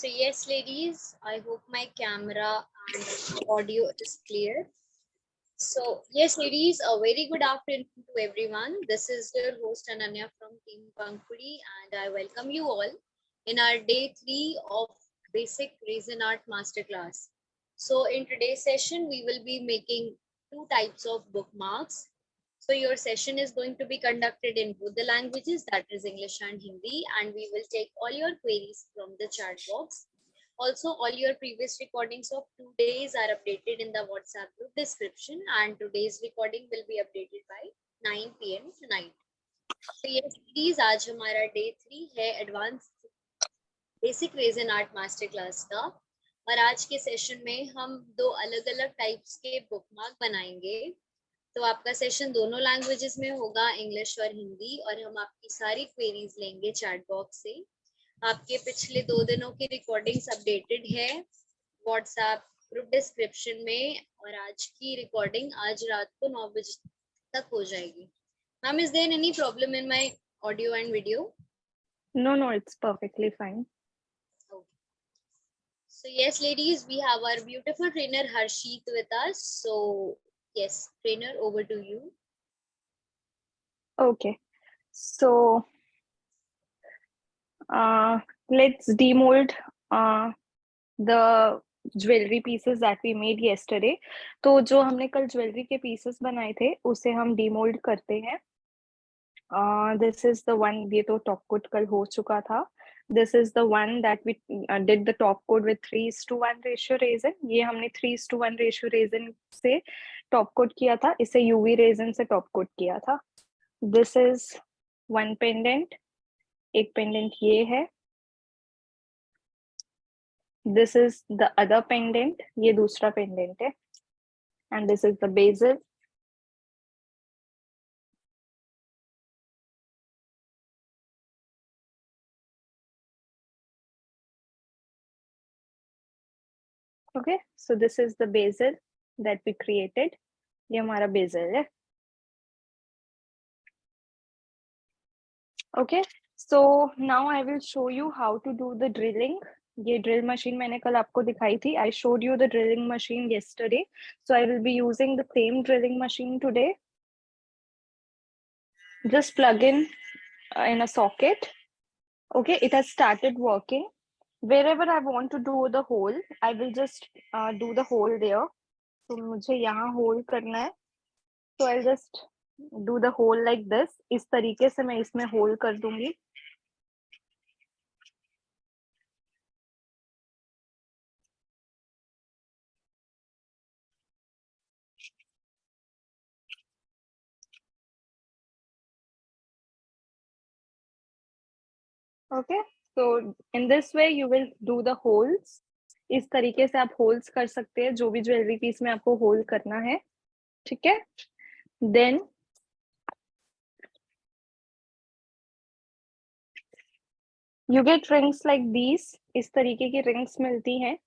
So yes, ladies, I hope my camera and audio is clear. So yes, ladies, a very good afternoon to everyone. This is your host Ananya from Team Pankudi, and I welcome you all in our day 3 of Basic Reason Art Masterclass. So in today's session, we will be making two types of bookmarks. So your session is going to be conducted in both the languages, that is English and Hindi, and we will take all your queries from the chat box. Also, all your previous recordings of 2 days are updated in the WhatsApp group description, and today's recording will be updated by 9 p.m. tonight. So yes, please, आज हमारा day 3 है advance basic resin art master class का, और आज के session में हम दो अलग अलग टाइप्स के बुकमार्क बनाएंगे। तो आपका सेशन दोनों लैंग्वेजेस में होगा, इंग्लिश और हिंदी, और हम आपकी सारी क्वेरीज लेंगे चैट बॉक्स से। आपके पिछले 2 दिनों की रिकॉर्डिंग्स अपडेटेड है व्हाट्सएप ग्रुप डिस्क्रिप्शन में, और आज की रिकॉर्डिंग आज रात को 9 बजे तक हो जाएगी। Ma'am, is there any problem in my audio and video? No, it's perfectly fine. Okay. So yes, ladies, we have our beautiful trainer Harshit with us. So yes, trainer, over to you. Okay, so let's demold the jewelry pieces that we made yesterday. तो जो हमने कल jewellery के pieces बनाए थे उसे हम demold करते हैं. This is the one, ये तो top coat कल हो चुका था. This is the one that we did the top coat with 3:1 ratio resin. ये हमने 3:1 ratio resin से top coat किया था. इसे UV resin से top coat किया था. This is one pendant. एक pendant ये है. This is the other pendant. ये दूसरा pendant है. And this is the bezel. Okay, so this is the bezel that we created. ये हमारा bezel है. Okay, so now I will show you how to do the drilling. ये drill machine मैंने कल आपको दिखाई थी. I showed you the drilling machine yesterday. So I will be using the same drilling machine today. Just plug in a socket. Okay, it has started working. Wherever I want to do the hole, I will just do the hole there. So मुझे यहाँ hole करना है. So I'll just do the hole like this. इस तरीके से मैं इसमें hole कर दूंगी. Okay, so in this way you will do the holes. इस तरीके से आप holes कर सकते हैं जो भी ज्वेलरी पीस में आपको होल करना है. ठीक है? Then you get rings like these. इस तरीके की rings मिलती हैं.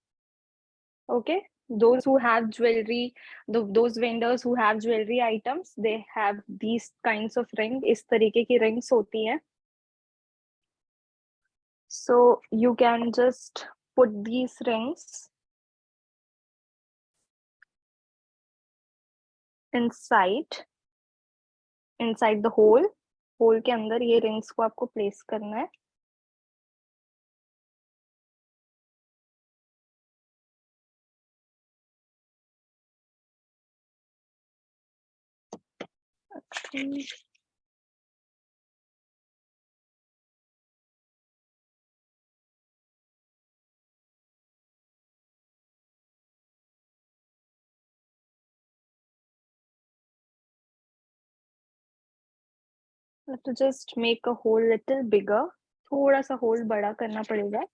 Okay, those who have jewelry, those vendors who have jewelry items, they have these kinds of ring. इस तरीके की rings होती हैं. So you can just put these rings inside the hole. Hole के अंदर ये rings को आपको place करना है. To just make a hole little bigger. थोड़ा सा hole बड़ा करना पड़ेगा.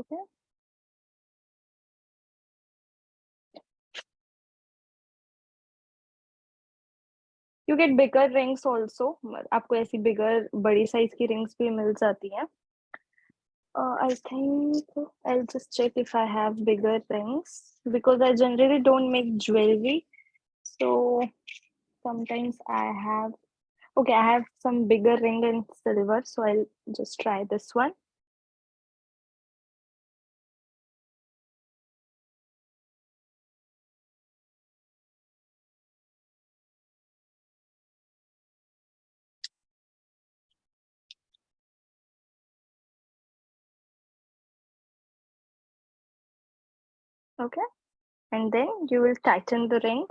Okay. You get bigger rings also. आपको ऐसी बड़ी size की rings भी मिल जाती हैं. I think I'll just check if I have bigger rings because I generally don't make jewelry. So sometimes I have. Okay, I have some bigger ring in silver, so I'll just try this one. Okay, and then you will tighten the ring.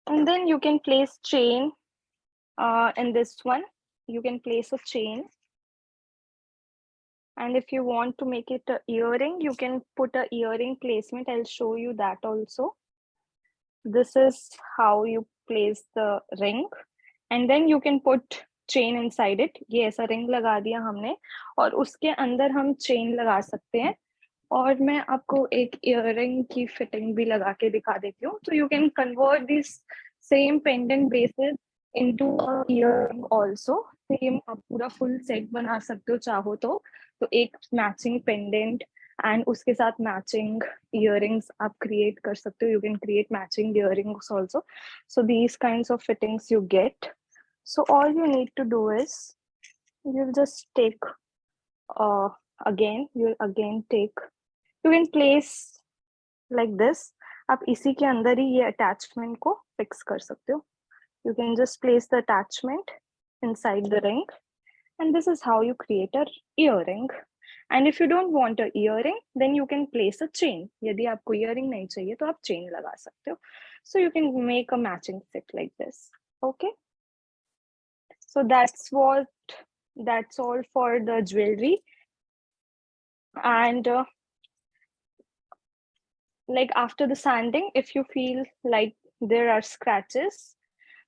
And then you can place chain in this one. You can place a chain. And if you want to make it an earring, you can put an earring placement. I'll show you that also. This is how you place the ring. And then you can put chain inside it. ये ऐसा ring लगा दिया हमने और उसके अंदर हम chain लगा सकते हैं. और मैं आपको एक earring की fitting भी लगा के दिखा देती हूँ. So you can convert these same pendant braces into a earring also. Same आप पूरा full set बना सकते हो चाहो तो एक matching pendant and उसके साथ matching earrings आप create कर सकते हो. You can create matching earrings also. So these kinds of fittings you get. So all you need to do is you'll just take you'll again take, you can place like this. आप इसी के अंदर ही ये attachment को fix कर सकते हो. You can just place the attachment inside the ring and this is how you create a earring. And if you don't want a earring, then you can place a chain. यदि आपको earring नहीं चाहिए तो आप chain लगा सकते हो. So you can make a matching set like this. Okay. So that's all for the jewelry. And like after the sanding, if you feel like there are scratches,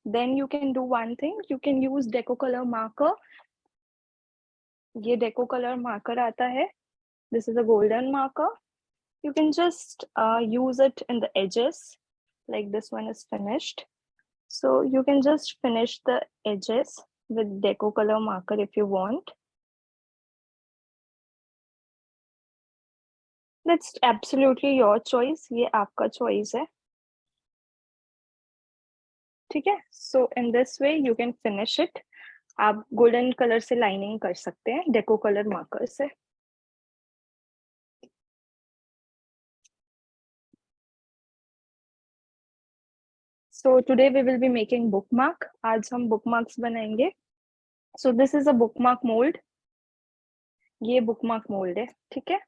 then you can do one thing. You can use deco color marker. ये deco color marker आता है. This is a golden marker. You can just use it in the edges. Like this one is finished. So you can just finish the edges with deco color marker if you want. That's absolutely your choice. ये आपका choice है. ठीक है. So in this way you can finish it. आप golden color से lining कर सकते हैं deco color marker से. So today we will be making bookmark. आज हम bookmarks बनाएंगे. So this is a bookmark mold. ये bookmark mold है. ठीक है.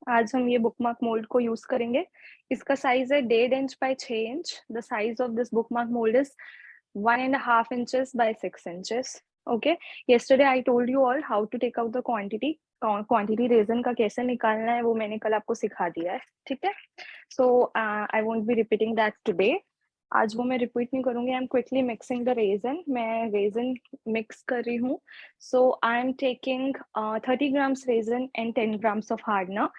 आज हम ये bookmark mold को use करेंगे. इसका size है 1.5 inch by 6 inch. The size of this bookmark mold is 1.5 inches by 6 inches. Okay. Yesterday I told you all how to take out the quantity. Quantity resin का कैसे निकालना है वो मैंने कल आपको सिखा दिया है. ठीक है. So I won't be repeating that today. आज वो मैं रिपीट नहीं करूंगी. I am quickly mixing the resin. मैं रेजन मिक्स कर रही हूँ. So I am taking 30 grams resin and 10 grams of hardener.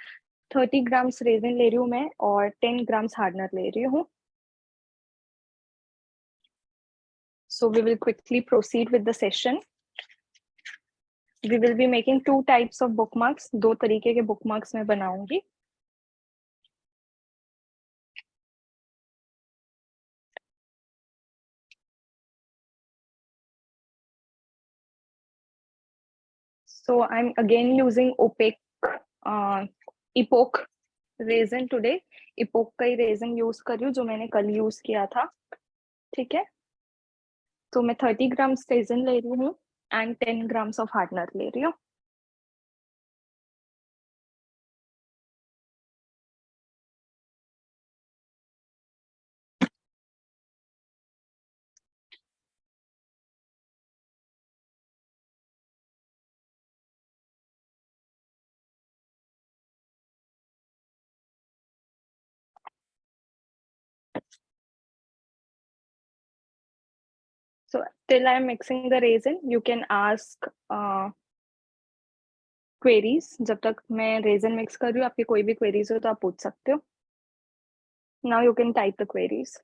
30 grams resin ले रही हूँ मैं और 10 grams हार्डनर ले रही हूँ. So we will quickly proceed with the session. We will be making 2 types of bookmarks. 2 तरीके के bookmarks मैं बनाऊंगी. So I'm again using opaque epoch resin today. epoch का ही resin use कर रही हूँ जो मैंने कल use किया था. ठीक है. तो मैं 30 grams resin ले रही हूँ and 10 grams of hardener ले रही हूँ. So till I'm mixing the resin, you can ask queries, जब तक मैं रेजन मिक्स कर रही हूँ, आपकी कोई भी क्वेरीज हो तो आप पूछ सकते हो. Now you can type the queries.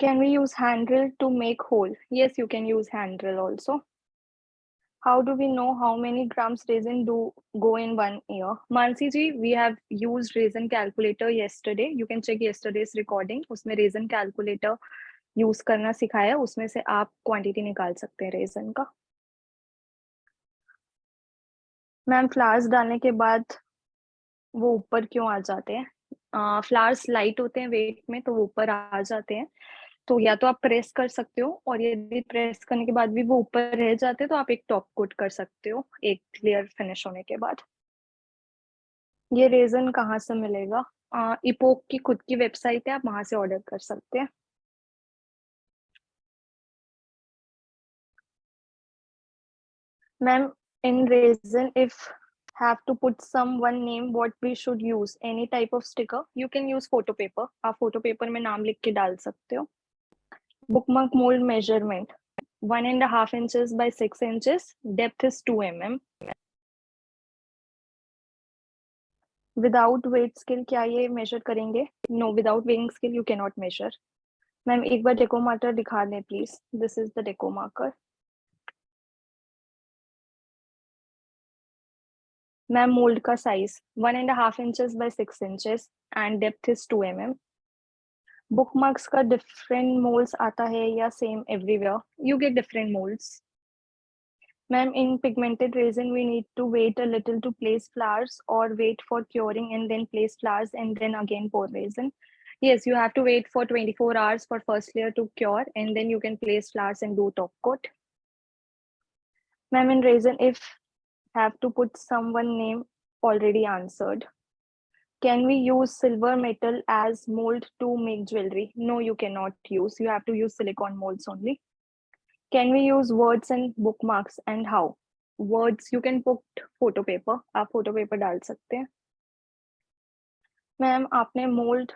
Can we use handrail to make hole? Yes, you can use handrail also. How do we know how many grams resin do go in 1 year? Mansi ji, we have used resin calculator yesterday. You can check yesterday's recording. उसमें resin calculator use करना सिखाया. उसमें से आप quantity निकाल सकते हैं resin का. मैम फ्लावर्स डालने के बाद वो ऊपर क्यों आ जाते हैं? फ्लावर्स लाइट होते हैं वेट में, तो वो ऊपर आ जाते हैं. तो या तो आप प्रेस कर सकते हो, और यदि प्रेस करने के बाद भी वो ऊपर रह जाते हैं तो आप एक टॉप कोट कर सकते हो एक क्लियर फिनिश होने के बाद. ये रेजन कहाँ से मिलेगा? इपोक की खुद की वेबसाइट है, आप वहां से ऑर्डर कर सकते हैं. Ma'am in resin if have to put some one name, what we should use? Any type of sticker? You can use photo paper. आप photo paper में नाम लिख के डाल सकते हो. Bookmark mold measurement 1.5 inches by 6 inches. Depth is 2 mm. Without weight scale क्या ये measure करेंगे? No, without weighing scale you cannot measure. Ma'am एक बार डेको मार्कर दिखा दें please. This is the deco marker. Ma'am mould का size 1.5 inches by 6 inches and depth is 2 mm. Bookmarks का different moulds आता है या same everywhere? You get different moulds. Ma'am in pigmented resin we need to wait a little to place flowers और wait for curing and then place flowers and then again pour resin. Yes, you have to wait for 24 hours for first layer to cure and then you can place flowers and do top coat. Ma'am, in resin, if have to put someone name, already answered. Can we use silver metal as mold to make jewelry? No, you cannot use. You have to use silicone molds only. Can we use words and bookmarks and how? Words, you can put photo paper. आप photo paper डाल सकते हैं. Ma'am आपने mould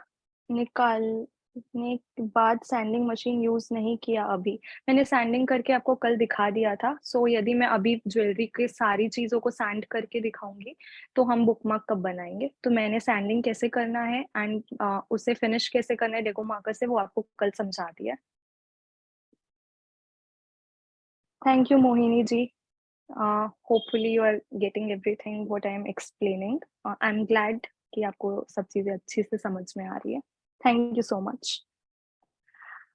निकालने के बाद sending machine use नहीं किया अभी? मैंने सैंडिंग करके आपको कल दिखा दिया था. सो यदि मैं अभी ज्वेलरी के सारी चीजों को सैंड करके दिखाऊंगी तो हम बुकमार्क कब बनाएंगे? तो मैंने सैंडिंग कैसे करना है एंड उसे फिनिश कैसे करना है डेको मार्कर से, वो आपको कल समझा दिया. Thank you Mohini ji. Hopefully you are getting everything what I am explaining. I am glad कि आपको सब चीजें अच्छी से समझ में आ रही है. Thank you so much.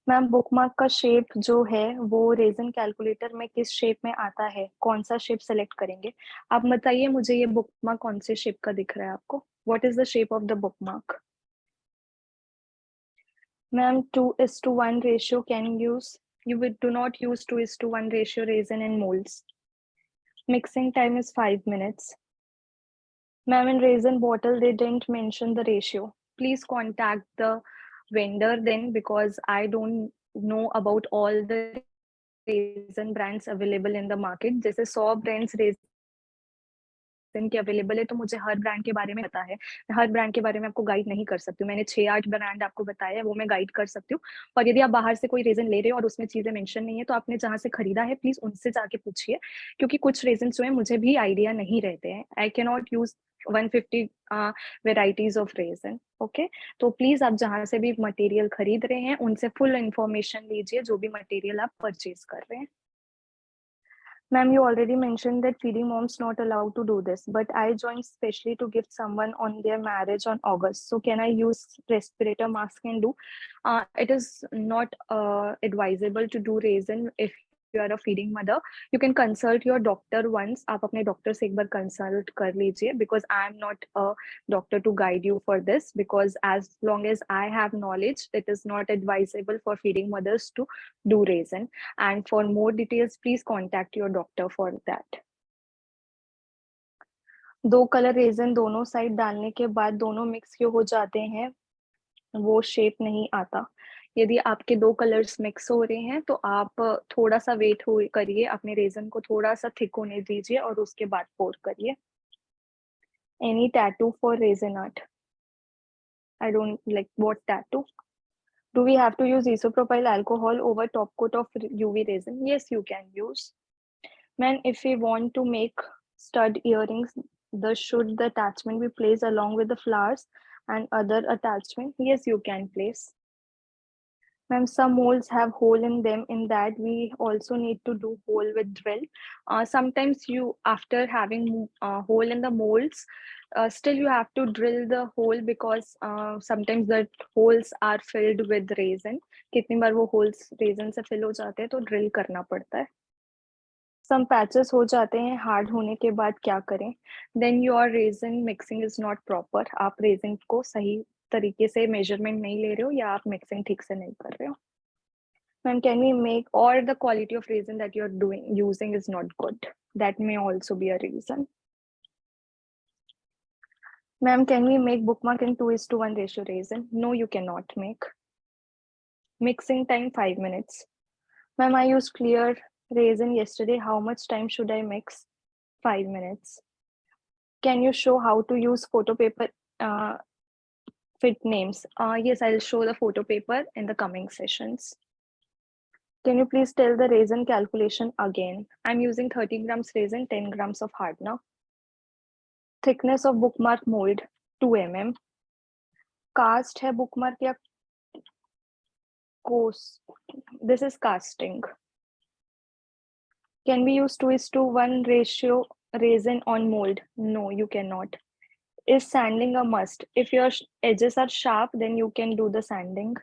Ma'am bookmark का शेप जो है वो रेजन कैलकुलेटर में किस शेप में आता है? कौन सा शेप सेलेक्ट करेंगे? आप बताइए मुझे ये बुकमार्क कौन से शेप का दिख रहा है आपको? What is the shape of the bookmark? Ma'am 2:1 ratio can use. You do not use 2:1 ratio resin in molds. Mixing time is 5 minutes. Ma'am, in resin bottle, they didn't mention the ratio. Please contact the vendor then, because I don't know about all the resin brands available in the market. जैसे 100 brands resin के available है, तो मुझे हर brand के बारे में पता है. हर ब्रांड के बारे में आपको गाइड नहीं कर सकती हूँ. मैंने 6-8 ब्रांड आपको बताया है, वो मैं गाइड कर सकती हूँ. और यदि आप बाहर से कोई रेजन ले रहे हो और उसमें चीजें मेंशन नहीं है, तो आपने जहां से खरीदा है प्लीज उनसे जाके पूछिए, क्योंकि कुछ रेजन जो है मुझे भी आइडिया नहीं रहते हैं. I can not use 150 varieties of resin. Okay, तो प्लीज आप जहां से भी मटेरियल खरीद रहे हैं उनसे फुल इंफॉर्मेशन लीजिए, जो भी मटेरियल आप परचेज कर रहे हैं. Ma'am, you already mentioned that feeding moms not allowed to do this, but I joined specially to gift someone on their marriage on August. So can I use respirator mask and do? It is not advisable to do resin if you are a feeding mother. You can consult your doctor once. आप अपने doctor से एक बार consult कर लीजिए, because I am not a doctor to guide you for this, because as long as I have knowledge, it is not advisable for feeding mothers to do resin. And for more details, please contact your doctor for that. 2 colour resin दोनों side डालने के बाद दोनों mix क्यों हो जाते हैं? वो शेप नहीं आता. यदि आपके 2 कलर्स मिक्स हो रहे हैं तो आप थोड़ा सा वेट करिए, अपने रेजन को थोड़ा सा थिक होने दीजिए और उसके बाद पोर करिए. Any tattoo for resin art? I don't like what tattoo. Do we have to use isopropyl alcohol over top coat of UV resin? Yes, you can use. Man, if we want to make stud earrings, should the attachment be placed along with the flowers and other attachment? Yes, you can place. Ma'am, some molds have hole in them. In that, we also need to do hole with drill. Sometimes you, after having hole in the molds, still you have to drill the hole because sometimes the holes are filled with resin. कितनी बार वो holes resin से fill हो जाते हैं तो drill करना पड़ता है. Some patches हो जाते हैं hard होने के बाद क्या करें? Then your resin mixing is not proper. आप resin को सही तरीके से measurement नहीं ले रहे हो या आप mixing ठीक से नहीं कर रहे हो. Ma'am, can we make, or the quality of resin that you're using is not good? That may also be a reason. Ma'am, can we make bookmark in 2:1 ratio resin? No, you cannot make. Mixing time 5 minutes. Ma'am, I used clear resin yesterday. How much time should I mix? 5 minutes. Can you show how to use photo paper fit names? Yes, I'll show the photo paper in the coming sessions. Can you please tell the resin calculation again? I'm using 30 grams resin, 10 grams of hardener. Thickness of bookmark mold 2 mm. Cast है bookmark या course? This is casting. Can we use 2:1 ratio resin on mold? No, you cannot. Is sanding a must? If your edges are sharp, then you can do the sanding.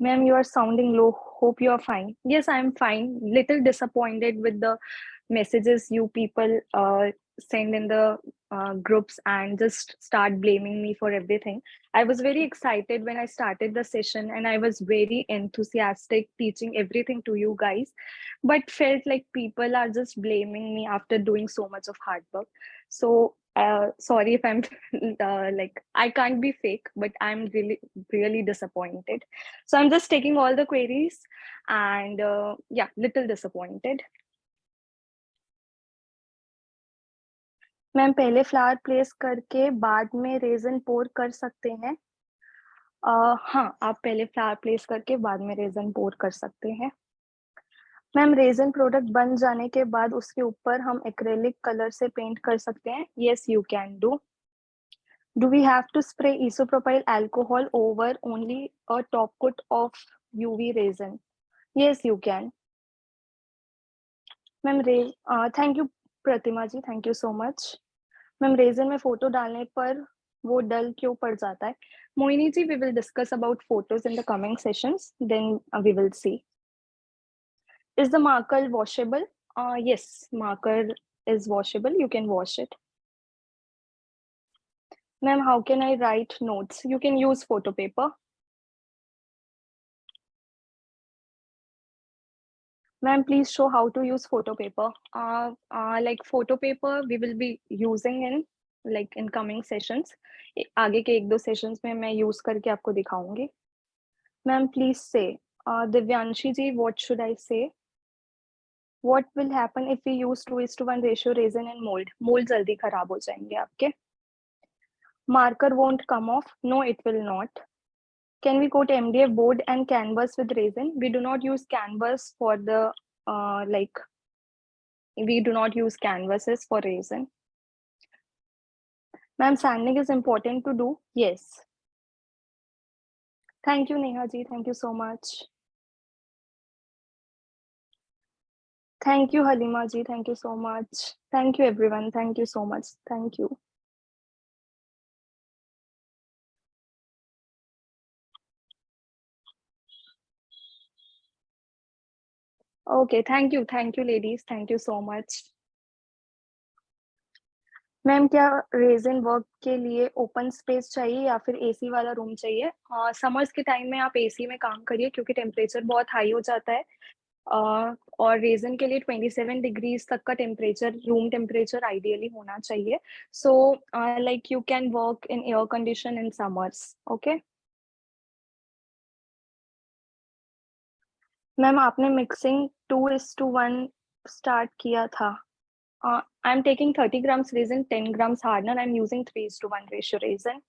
Ma'am, you are sounding low. Hope you are fine. Yes, I am fine. Little disappointed with the messages you people send in the groups and just start blaming me for everything. I was very excited when I started the session and I was very enthusiastic teaching everything to you guys, but felt like people are just blaming me after doing so much of hard work. So sorry if I'm like, I can't be fake, but I'm really disappointed. So I'm just taking all the queries and yeah, little disappointed. Ma'am पहले flower place करके बाद में raisin पोर कर सकते हैं? हाँ, आप पहले फ्लावर प्लेस करके बाद में रेजन पोर कर सकते हैं. मैम रेजन प्रोडक्ट बन जाने के बाद उसके ऊपर हम एक्रेलिक कलर से पेंट कर सकते हैं? Yes, you can do. Do we have to spray isopropyl alcohol over only a top coat of UV resin? Yes, you can. Ma'am thank you Pratima ji, thank you so much. Ma'am resin में photo डालने पर वो डल क्यों पड़ जाता है? Mohini ji, we will discuss about photos in the coming sessions, then we will see. Is the marker washable? Yes, marker is washable. You can wash it. Ma'am, how can I write notes? You can use photo paper. Ma'am, please show how to use photo paper. Like photo paper, we will be using in like in coming sessions. आगे के 1-2 sessions में मैं use करके आपको दिखाऊंगी. Ma'am, please say. Divyanshi ji, what should I say? What will happen if we use 2:1 ratio resin and mold? Mold जल्दी खराब हो जाएंगे आपके. Marker won't come off. No, it will not. Can we coat MDF board and canvas with resin? We do not use canvas for the we do not use canvases for resin. Ma'am, sanding is important to do. Yes. Thank you, Neha ji. Thank you so much. Thank you, Halima ji. Thank you so much. Thank you, everyone. Thank you so much. Thank you. Okay, thank you. Thank you, ladies. Thank you so much. Ma'am क्या resin work के लिए open space चाहिए या फिर AC वाला room चाहिए? Summers के time में आप एसी में काम करिए क्योंकि टेम्परेचर बहुत हाई हो जाता है. और रेजिन के लिए 27 डिग्रीज तक का टेम्परेचर, रूम टेम्परेचर आइडियली होना चाहिए. So like you can work in air condition in summers. Okay ma'am, आपने मिक्सिंग 2:1 स्टार्ट किया था. I'm taking 30 grams resin, 10 grams hardener. I'm using 3:1 ratio resin.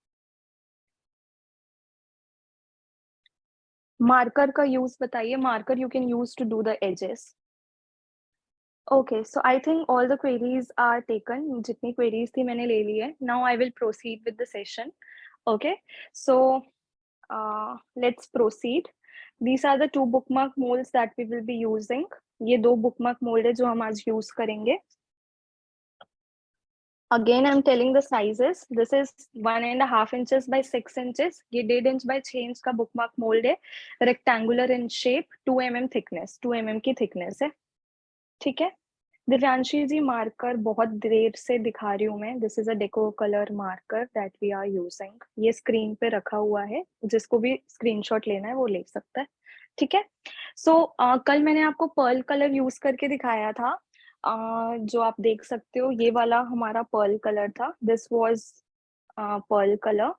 Marker का यूज बताइए. Marker you can use to do the edges. Okay, so I think all the queries are taken. जितनी queries थी मैंने ले ली है. Now I will proceed with the session. Okay, so let's proceed. These are the two bookmark molds that we will be using. ये दो bookmark mold है जो हम आज use करेंगे. Again, I'm telling the sizes. This is 1.5 inches by 6 inches. ये 1.5 inch by 6 inch का bookmark mold है. Rectangular in shape, 2 mm thickness. 2 mm की thickness है. ठीक है. दिव्यांशी जी मार्कर बहुत देर से दिखा रही हूँ मैं. This is a deco colour marker that we are using. ये स्क्रीन पे रखा हुआ है. जिसको भी स्क्रीनशॉट लेना है वो ले सकता है. ठीक है. सो कल मैंने आपको पर्ल कलर यूज करके दिखाया था. जो आप देख सकते हो ये वाला हमारा पर्ल कलर था. This was pearl colour.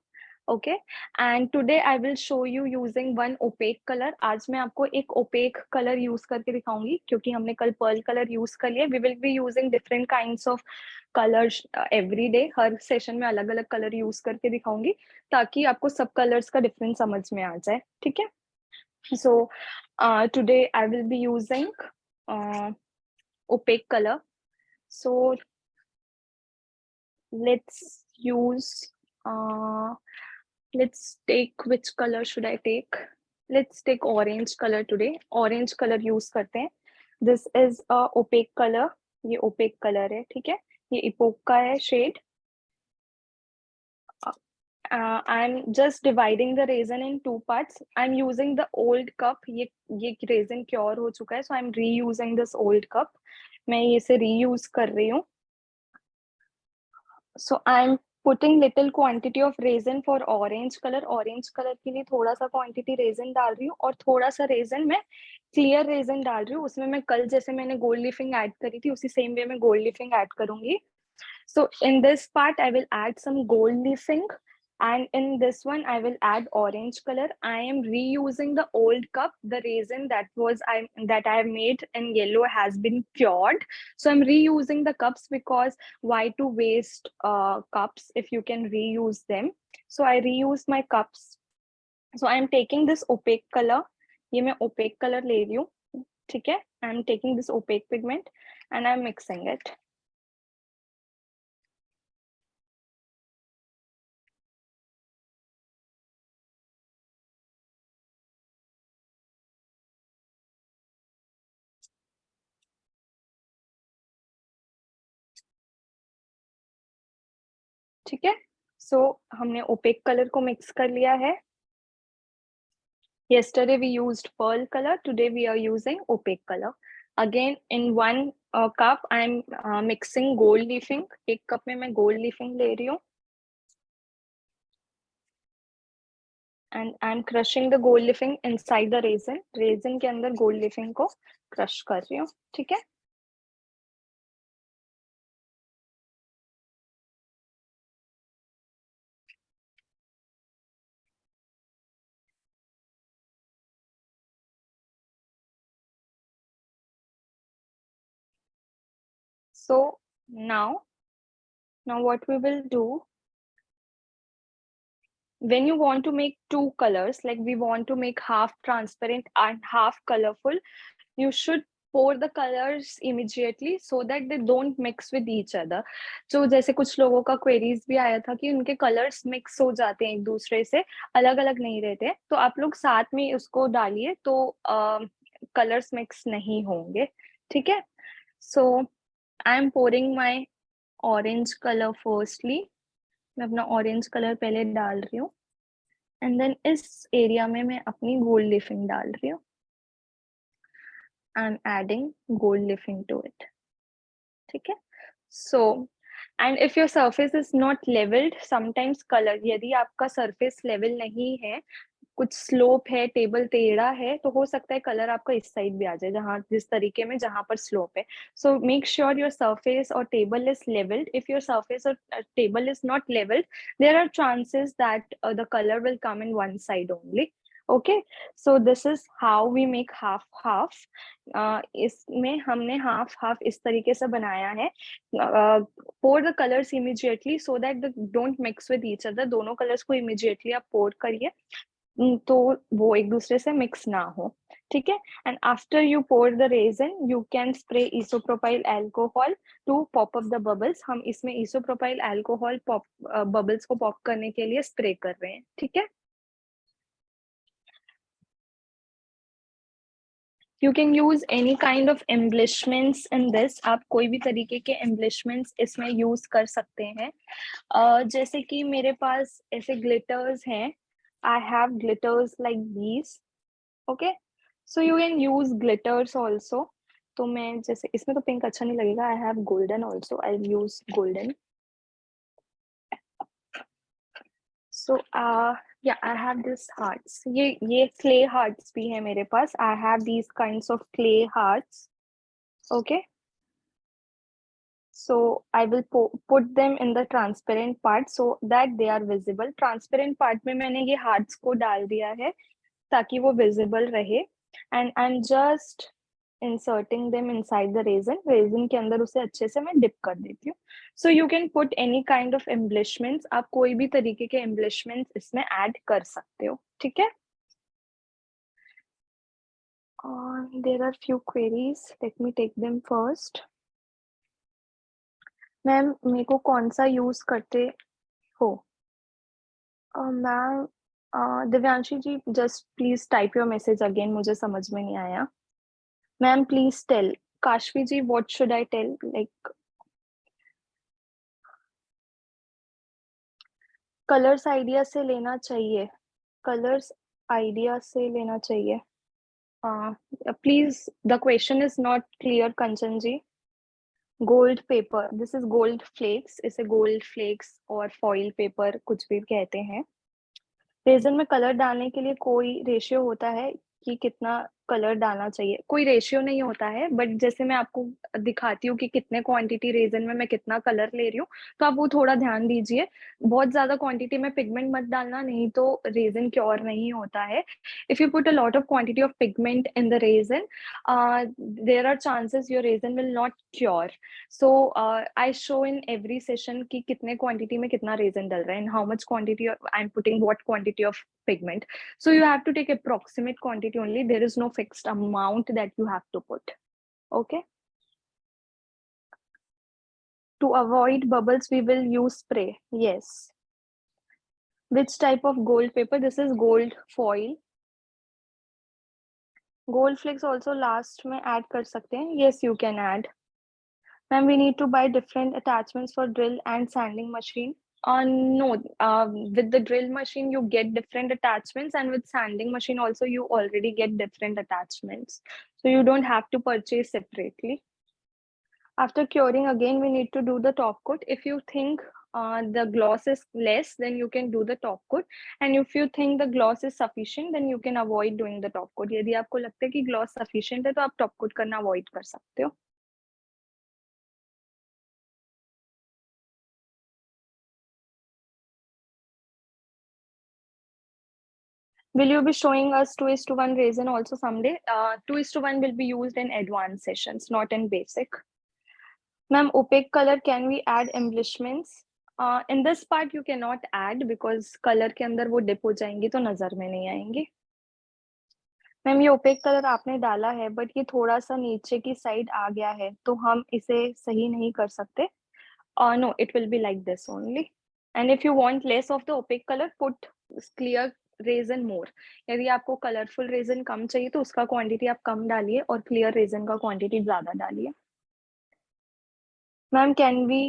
Okay, and today I will show you using one opaque colour. आज मैं आपको एक ओपेक कलर यूज करके दिखाऊंगी क्योंकि हमने कल पर्ल कलर यूज कर लिया. We will be using different kinds of colours every day. हर सेशन में अलग अलग कलर यूज करके दिखाऊंगी ताकि आपको सब कलर्स का डिफरेंस समझ में आ जाए. ठीक है. So today I will be using opaque color. So let's use let's take, which color should I take? Let's take orange color today. Orange color use करते हैं. This is a opaque color. ये opaque color है. ठीक है. ये epoch का है shade. I'm just dividing the resin in two parts. I'm using the old cup. ये resin cure हो चुका है, so I'm reusing this old cup. मैं ये से reuse कर रही हूँ. So I'm putting little quantity of resin for orange color. Orange color के लिए थोड़ा सा quantity resin डाल रही हूँ और थोड़ा सा resin मैं clear resin डाल रही हूँ. उसमें मैं कल जैसे मैंने gold leafing add करी थी उसी same way मैं gold leafing add करूँगी. So in this part I will add some gold leafing, and in this one I will add orange color. I am reusing the old cup. The resin that I have made in yellow has been cured, so I'm reusing the cups because why to waste cups if you can reuse them. So I reuse my cups. So I am taking this opaque color. ये मैं opaque color ले रही हूँ. ठीक है. I am taking this opaque pigment and I am mixing it. ठीक है. सो हमने ओपेक कलर को मिक्स कर लिया है. Yesterday we used pearl color. Today we are using opaque color. Again, in one cup I'm mixing gold leafing. एक cup में मैं gold leafing ले रही हूँ. And I'm crushing the gold leafing inside the resin. Resin के अंदर gold leafing को crush कर रही हूँ. ठीक है. So now what we will do, when you want to make two colors, like we want to make half transparent and half colorful, you should pour the colors immediately so that they don't mix with each other. So जैसे कुछ लोगों का queries भी आया था कि उनके colors mix हो जाते हैं एक दूसरे से, अलग अलग नहीं रहते. तो आप लोग साथ में उसको डालिए तो colors mix नहीं होंगे. ठीक है. So I am pouring my orange color firstly. मैं अपना orange color पहले डाल रही हूँ. And then इस area में मैं अपनी gold leafing डाल रही हूँ. I'm adding gold leafing to it. ठीक है. So, and if your surface is not leveled, sometimes color, यदि आपका surface level नहीं है, कुछ स्लोप है, टेबल टेढ़ा है, तो हो सकता है कलर आपका इस साइड भी आ जाए जहां जिस तरीके में जहां पर स्लोप है. So make sure your surface और table is levelled. If your surface और table is not levelled, there are chances that the colour will come in one side only. Okay, so this is how we make half half. इसमें हमने half half इस तरीके से बनाया है। Pour the colours immediately so that the don't mix with each other. दोनों colours को immediately आप पोर करिए तो वो एक दूसरे से मिक्स ना हो, ठीक है। And after you pour the resin you can spray isopropyl alcohol to pop up the bubbles. हम इसमें इसोप्रोपाइल अल्कोहल पॉप बबल्स को पॉप करने के लिए स्प्रे कर रहे हैं, ठीक है। You can use any kind of embellishments in this. आप कोई भी तरीके के एम्बलिशमेंट्स इसमें यूज कर सकते हैं। जैसे कि मेरे पास ऐसे ग्लिटर्स हैं, I have glitters like these, okay. So you can use glitters also. तो मैं जैसे इसमें तो पिंक अच्छा नहीं लगेगा, I have golden also, I use golden. So या आई हैव दिस हार्ट्स। ये क्ले हार्ट्स भी है मेरे पास। I have these kinds of clay hearts, okay. So I will put them in the transparent part so that they are visible. Transparent part में मैंने ये hearts को डाल दिया है ताकि वो visible रहे, and I'm just inserting them inside the resin. Resin के अंदर उसे अच्छे से मैं dip कर देती हूँ. So you can put any kind of embellishments. आप कोई भी तरीके के embellishments इसमें add कर सकते हो, ठीक है? There are few queries. Let me take them first. Ma'am मेरे को कौन सा यूज करते हो? Ma'am Divyanshi ji just please type your message again, मुझे समझ में नहीं आया। Ma'am please tell. Kashvi ji what should I tell? Like colours idea से लेना चाहिए, कलर्स आइडिया से लेना चाहिए। Please the question is not clear Kanchan ji. Gold paper, this is gold flakes, इसे गोल्ड फ्लेक्स और फॉइल पेपर कुछ भी कहते हैं। रेजन में कलर डालने के लिए कोई रेशियो होता है कि कितना कलर डालना चाहिए? कोई रेशियो नहीं होता है, बट जैसे मैं आपको दिखाती हूँ कि कितने क्वांटिटी रेजन में मैं कितना कलर ले रही हूँ, तो आप वो थोड़ा ध्यान दीजिए। बहुत ज्यादा क्वांटिटी में पिगमेंट मत डालना, नहीं तो रेजन क्योर नहीं होता है। If you put a lot of quantity of pigment in the resin, there are chances your resin will not cure. So I show in every session कि कितने क्वांटिटी में कितना रेजन डल रहा है, and how much quantity I am putting what quantity of pigment. So you have to take approximate quantity only. There is no fixed amount that you have to put. Okay. To avoid bubbles, we will use spray. Yes. Which type of gold paper? This is gold foil. Gold flakes also last में add कर सकते हैं. Yes, you can add. Ma'am, we need to buy different attachments for drill and sanding machine. No, with the drill machine you get different attachments, and with sanding machine also you already get different attachments, so you don't have to purchase separately. After curing, again we need to do the top coat. If you think the gloss is less, then you can do the top coat, and if you think the gloss is sufficient, then you can avoid doing the top coat. यदि आपको लगता है कि gloss sufficient है तो आप top coat करना avoid कर सकते हो. Will you be showing us 2:1 resin also someday? 2:1 will be used in advanced sessions, not in basic. Ma'am, opaque color, can we add embellishments? In this part you cannot add because color के अंदर वो dip हो जाएंगी तो नजर में नहीं आएंगी. मैम ये ओपेक कलर आपने डाला है बट ये थोड़ा सा नीचे की साइड आ गया है तो हम इसे सही नहीं कर सकते. No, it will be like this only. And if you want less of the opaque color, put clear resin more. यदि आपको कलरफुल रेजन कम चाहिए तो उसका क्वांटिटी आप कम डालिए और क्लियर रेजन का क्वांटिटी ज्यादा डालिए. Ma'am can we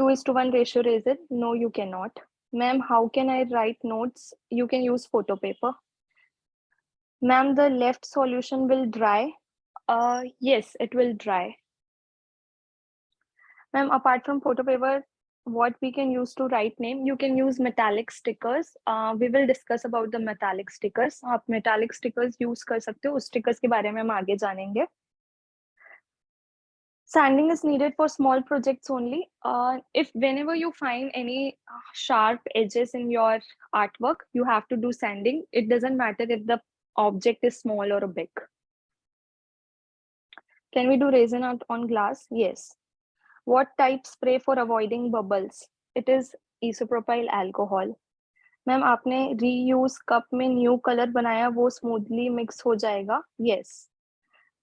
2:1 ratio resin? No, you cannot. Ma'am, how can I write notes? You can use photo paper. Ma'am, the left solution will dry. Yes, it will dry. Ma'am, apart from photo paper, what we can use to write name? You can use metallic stickers. We will discuss about the metallic stickers. आप metallic stickers use कर सकते हो. उस stickers के बारे में हम आगे जानेंगे. Sanding is needed for small projects only. If whenever you find any sharp edges in your artwork, you have to do sanding. It doesn't matter if the object is small or big. Can we do resin art on glass? Yes. What type spray for avoiding bubbles? It is isopropyl alcohol. Ma'am आपने reuse cup में new colour बनाया, वो smoothly mix हो जाएगा? Yes.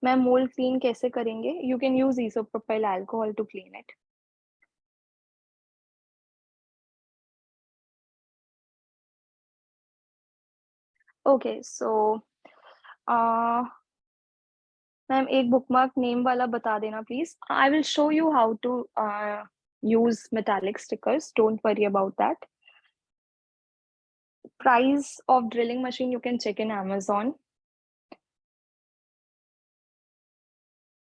Ma'am mould clean कैसे करेंगे? You can use isopropyl alcohol to clean it. Okay, so ma'am एक bookmark name वाला बता देना please. I will show you how to use metallic stickers. Don't worry about that. Price of drilling machine you can check in Amazon.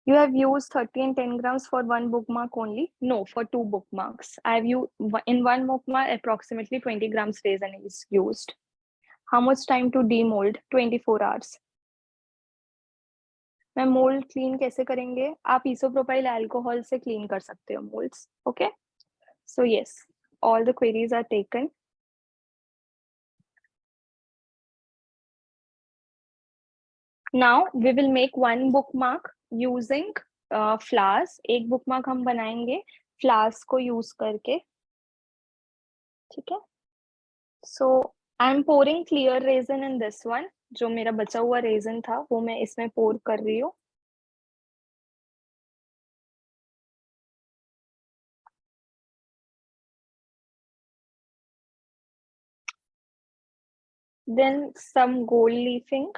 You have used 30 and 10 grams for one bookmark only? No, for two bookmarks. I have used in one bookmark approximately 20 grams resin is used. How much time to demold? 24 hours. मैं mould clean कैसे करेंगे? आप isopropyl alcohol से clean कर सकते हो molds. Okay, so yes, all the queries are taken. Now we will make one bookmark using flowers. एक bookmark हम बनाएंगे flowers को use करके. ठीक है? So I'm pouring clear resin in this one. जो मेरा बचा हुआ resin था वो मैं इसमें pour कर रही हूँ. Then some gold leafing.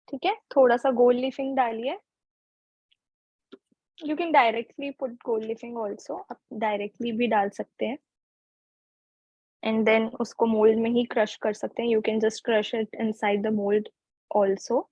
ठीक है, थोड़ा सा gold leafing डालिए. You can directly put gold leafing also. आप directly भी डाल सकते हैं. And then उसको mold में ही crush कर सकते हैं. You can just crush it inside the mold also.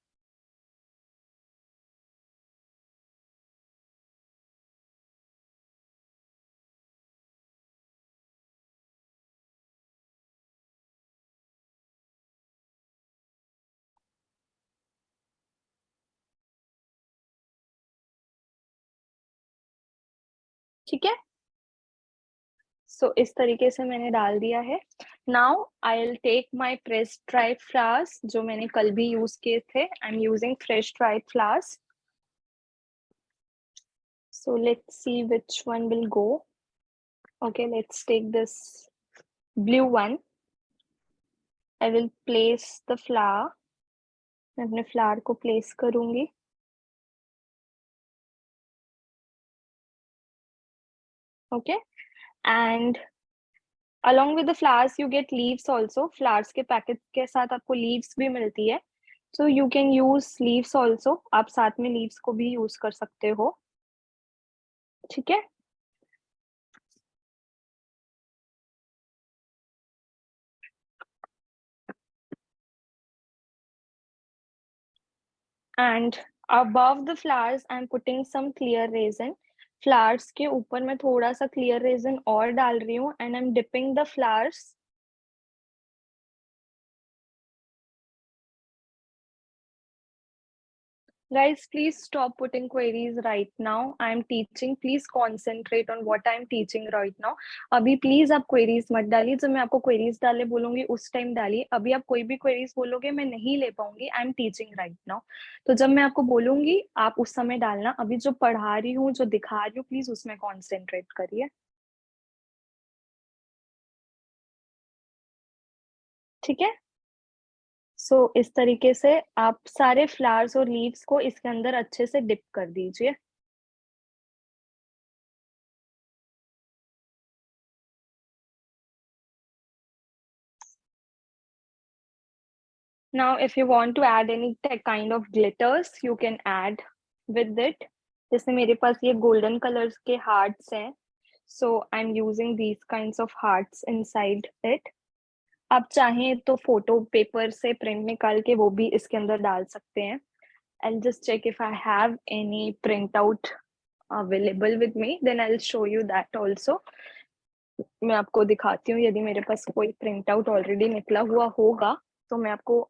ठीक है, so इस तरीके से मैंने डाल दिया है. Now I'll take my pressed dried flowers जो मैंने कल भी use किए थे. I'm using fresh dried flowers. So let's see which one will go. Okay, let's take this blue one. I will place the flower. मैं अपने flower को place करूंगी. Okay, and along with the flowers you get leaves also. Flowers के packet के साथ आपको leaves भी मिलती है. So you can use leaves also. आप साथ में leaves को भी use कर सकते हो. ठीक है. And above the flowers I'm putting some clear resin. Flowers के ऊपर मैं थोड़ा सा clear resin और डाल रही हूँ and I'm dipping the flowers. Guys, please stop putting queries right now. I'm teaching. Please concentrate on what I'm teaching right now. अभी please आप queries मत डालिए. जब मैं आपको queries डालने बोलूंगी उस time डालिए. अभी आप कोई भी queries बोलोगे मैं नहीं ले पाऊंगी. I'm teaching right now. तो जब मैं आपको बोलूंगी आप उस समय डालना. अभी जो पढ़ा रही हूँ जो दिखा रही हूँ प्लीज उसमें concentrate करिए. ठीक है. सो इस तरीके से आप सारे फ्लावर्स और लीव्स को इसके अंदर अच्छे से डिप कर दीजिए. Now if you want to add any kind of glitters you can add with it. जैसे मेरे पास ये golden colors के hearts हैं. So I'm using these kinds of hearts inside it. आप चाहें तो फोटो पेपर से प्रिंट निकाल के वो भी इसके अंदर डाल सकते हैं. I'll just check if I have any printout available with me, then I'll show you that also. मैं आपको दिखाती हूँ, यदि मेरे पास कोई प्रिंट आउट ऑलरेडी निकला हुआ होगा तो मैं आपको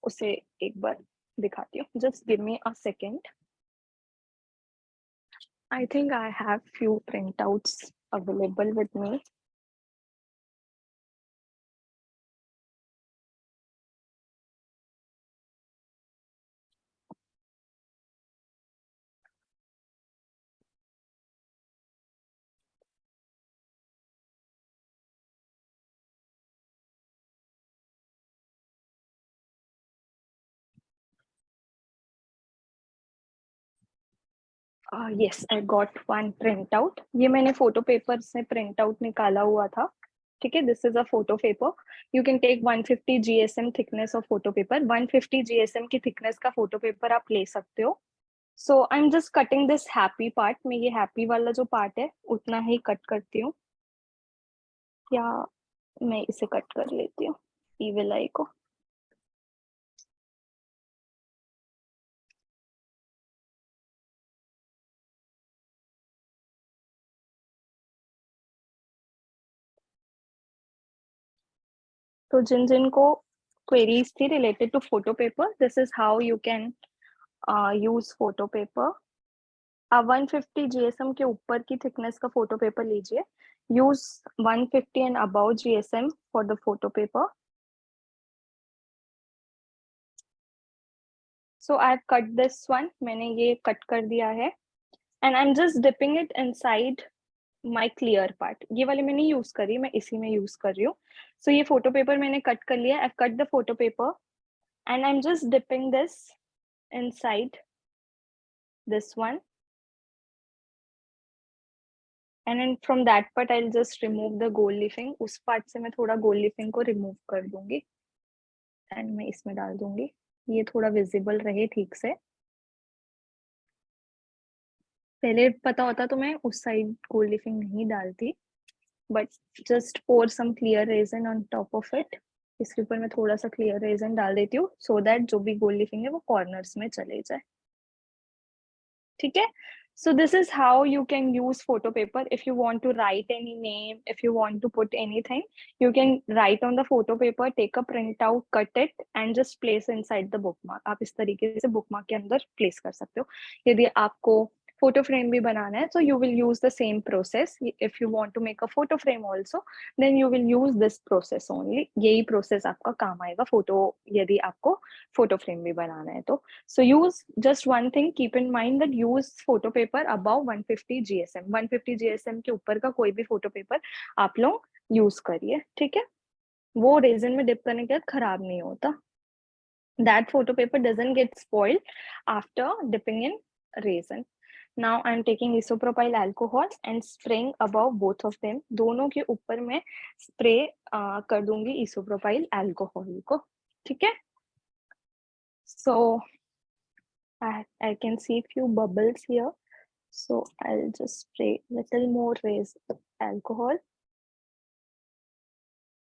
उसे एक बार दिखाती हूँ. Just give me a second. I think I have few printouts available with me. Yes, I got one printout. ये मैंने photo paper से printout निकाला हुआ था. ठीक है, this is a photo paper. You can take 150 GSM thickness of photo paper. 150 GSM की thickness का photo paper आप ले सकते हो. So I'm just cutting this happy part. मैं ये happy वाला जो part है उतना ही cut करती हूँ. या मैं इसे cut कर लेती हूँ, evil eye को. तो जिन जिन को queries थी related to photo paper, this is how you can use photo paper. आप 150 GSM के ऊपर की thickness का photo paper लीजिए. Use 150 and above GSM for the photo paper. So I've cut this one. मैंने ये cut कर दिया है. And I'm just dipping it inside my clear part. ये वाले मैंने use करी, मैं इसी में use कर रही हूँ. So ये photo paper मैंने cut कर लिया. I've cut the photo paper and I'm just dipping this inside this one. And then from that part I'll just remove the gold leafing. उस part से मैं थोड़ा gold leafing को remove कर दूंगी and मैं इसमें डाल दूंगी. ये थोड़ा visible रहे ठीक से. पहले पता होता तो मैं उस side gold leafing नहीं डालती, but just pour some clear resin on top of it. इसके ऊपर मैं थोड़ा सा clear resin डाल देती हूँ so that जो भी gold leafing है वो corners में चले जाए. ठीक है. So this is how you can use photo paper. If you want to write any name, if you want to put anything, you can write on the photo paper, take a printout, cut it and just place inside the bookmark. आप इस तरीके से bookmark के अंदर place कर सकते हो. यदि आपको photo frame भी बनाना है, so you will use the same process. If you want to make a photo frame also, then you will use this process only. यही process आपका काम आएगा photo, यदि आपको photo frame भी बनाना है तो. So use just one thing, keep in mind that use photo paper above 150 GSM. 150 GSM के ऊपर का कोई भी photo paper आप लोग use करिए. ठीक है, वो रेजिन में डिप करने के बाद खराब नहीं होता. That photo paper doesn't get spoiled after dipping in resin. Now I'm taking isopropyl alcohol and spraying above both of them. दोनों के ऊपर मैं spray कर दूंगी isopropyl alcohol को. ठीक है. So I can see few bubbles here, so I'll just spray little more alcohol.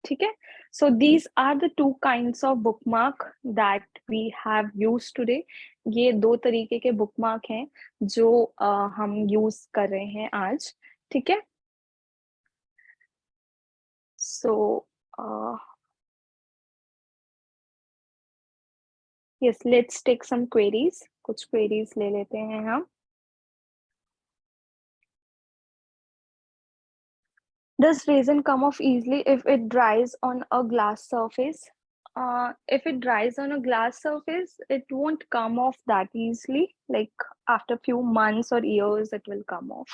ठीक है. So these are the two kinds of bookmark that we have used today. ये दो तरीके के bookmark हैं जो हम use कर रहे हैं आज. ठीक है. So yes, let's take some queries. कुछ queries ले लेते हैं हम. Does resin come off easily if it dries on a glass surface? If it dries on a glass surface, it won't come off that easily. Like after few months or years, it will come off.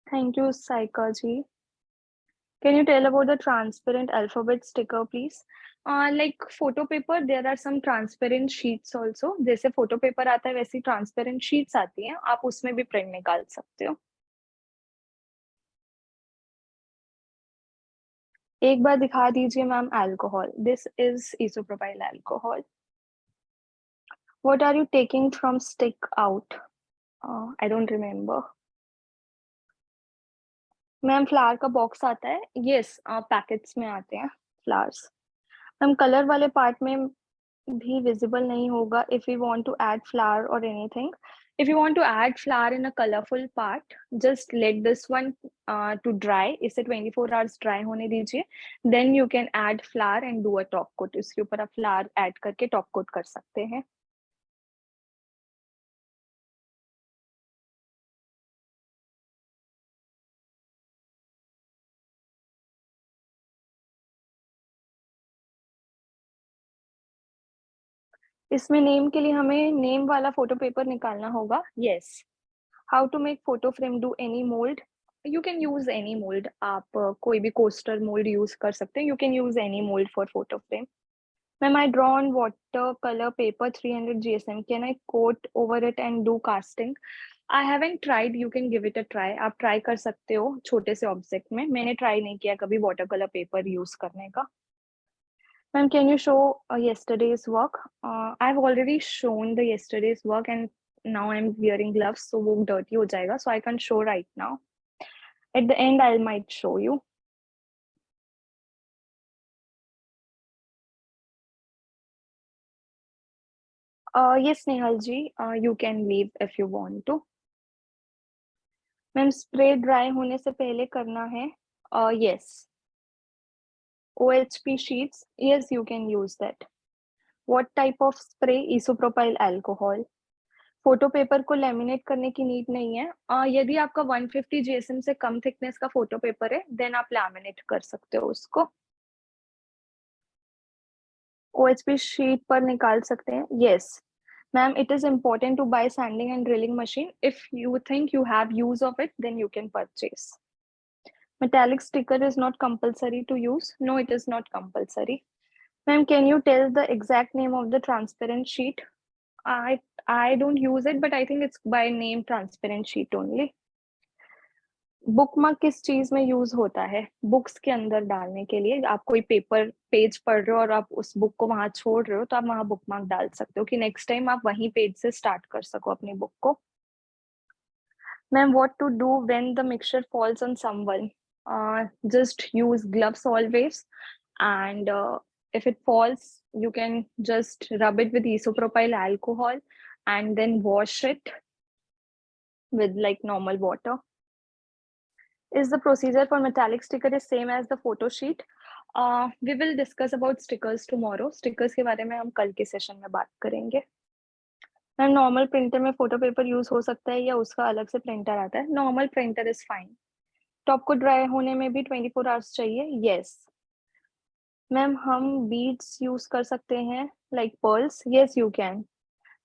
Thank you, Saika ji. Can you tell about the transparent alphabet sticker, please? Like photo paper, there are some transparent sheets also. जैसे photo paper आता है वैसी transparent sheets आती हैं. आप उसमें भी print निकाल सकते हो. एक बार दिखा दीजिए ma'am alcohol. This is isopropyl alcohol. What are you taking from stick out? I don't remember. Ma'am flower का बॉक्स आता है. Yes, पैकेट्स में आते हैं फ्लावर्स. मैम कलर वाले पार्ट में भी विजिबल नहीं होगा. If we want to add flower or anything, If you want to add flower in a colorful part, just let this one to dry. इसे 24 hours dry होने दीजिए. Then you can add flower and do a top coat. इसके ऊपर आप flower add करके top coat कर सकते हैं. इसमें नेम के लिए हमें नेम वाला फोटो पेपर निकालना होगा. Yes. How to make photo frame. Do any mould. You can use any mould. आप कोई भी कोस्टर मोल्ड यूज कर सकते हैं. You can use any mould for photo frame. Ma'am, I draw on watercolor paper 300 GSM. Can I coat over it and do casting? I haven't tried. You can give it a try. आप try कर सकते हो छोटे से object में. मैंने try नहीं किया कभी watercolor paper use करने का. Ma'am, can you show yesterday's work? I've already shown the yesterday's work and now I'm wearing gloves, so वो dirty हो जाएगा. So I can't show right now. At the end, I might show you. Yes, Nehal ji, you can leave if you want to. Ma'am, spray dry होने से पहले करना है. Yes. OHP sheets, yes, you can use that. What type of spray? Isopropyl alcohol. Photo paper को laminate करने की need नहीं है. यदि आपका 150 GSM से कम थिकनेस का फोटो पेपर है, देन आप लैमिनेट कर सकते हो उसको. OHP शीट पर निकाल सकते हैं. Yes. Ma'am, it is important to buy sanding and drilling machine. If you think you have use of it, then you can purchase. Metallic sticker is not compulsory to use. No, it is not compulsory. Ma'am, can you tell the exact name of the transparent sheet? I don't use it, but I think it's by name transparent sheet only. Bookmark किस चीज में use होता है? Books के अंदर डालने के लिए. आप कोई पेपर पेज पढ़ रहे हो और आप उस बुक को वहां छोड़ रहे हो, तो आप वहां बुकमार्क डाल सकते हो कि नेक्स्ट टाइम आप वही पेज से स्टार्ट कर सको अपनी बुक को. Ma'am, what to do when the mixture falls on someone? Just use gloves always, and if it falls, you can just rub it with isopropyl alcohol and then wash it with like normal water. Is the procedure for metallic sticker is same as the photo sheet? We will discuss about stickers tomorrow. Stickers के बारे में हम कल के session में बात करेंगे. Ma'am, normal printer में फोटो पेपर यूज हो सकता है या उसका अलग से प्रिंटर आता है? Normal printer is fine. Top को ड्राई होने में भी 24 आवर्स चाहिए. यस. मैम, हम बीड्स यूज कर सकते हैं like pearls? Yes, you can.